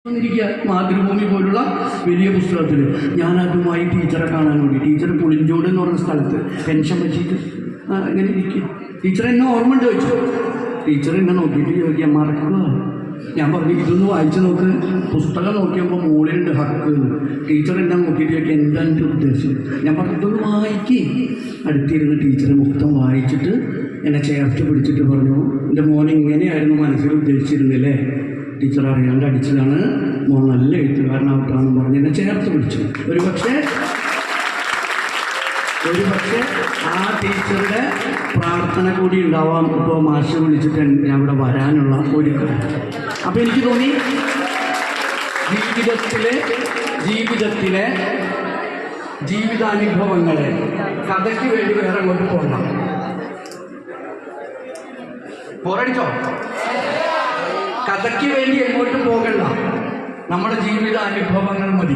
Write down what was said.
മാതൃഭൂമി പോലുള്ള വലിയ പുസ്തകത്തിൽ ഞാൻ അതുമായി ടീച്ചറെ കാണാൻ വേണ്ടി ടീച്ചർ പുളിഞ്ചോട് എന്ന് പറഞ്ഞ സ്ഥലത്ത് പെൻഷൻ വെച്ചിട്ട് ഇങ്ങനെ ഇരിക്കുക. ടീച്ചർ എന്നെ ഓർമ്മ ഉണ്ട് ചോദിച്ചു. ടീച്ചർ എന്നെ നോക്കിയിട്ട് ചോദിക്കുക, മറക്കുക. ഞാൻ പറഞ്ഞു ഇതൊന്ന് വായിച്ച് നോക്ക്. പുസ്തകം നോക്കിയപ്പോൾ മുകളിലുണ്ട് ഹക്ക്. ടീച്ചർ എന്നെ നോക്കിയിട്ട് ചോദിക്കുക, എന്താ എൻ്റെ ഉദ്ദേശം? ഞാൻ പറഞ്ഞു ഇതൊന്ന് വായിക്കേ. അടുത്തിരുന്ന് ടീച്ചർ മൊത്തം വായിച്ചിട്ട് എന്നെ ചേർത്ത് പിടിച്ചിട്ട് പറഞ്ഞു, എൻ്റെ മോനെ ഇങ്ങനെയായിരുന്നു മനസ്സിൽ ഉദ്ദേശിച്ചിരുന്നില്ലേ? ടീച്ചർ അറിയാണ്ട് അടിച്ചതാണ്, മോൻ നല്ല എഴുത്തുകാരനാവട്ടാന്ന് പറഞ്ഞ് എന്നെ ചേർത്ത് പിടിച്ചു. ഒരു പക്ഷേ ആ ടീച്ചറുടെ പ്രാർത്ഥന കൂടി ഉണ്ടാവാം ഇപ്പോൾ മാഷ് വിളിച്ചിട്ട് ഞാൻ ഇവിടെ വരാനുള്ള ഒരു കാര്യം. അപ്പോൾ എനിക്ക് തോന്നി ജീവിതാനുഭവങ്ങളെ കഥയ്ക്ക് വേണ്ടി വേറെ അങ്ങോട്ട് പോകണം. പോരടിച്ചോ? കഥയ്ക്ക് വേണ്ടി എങ്ങോട്ട് പോകണ്ട, നമ്മുടെ ജീവിതാനുഭവങ്ങൾ മതി.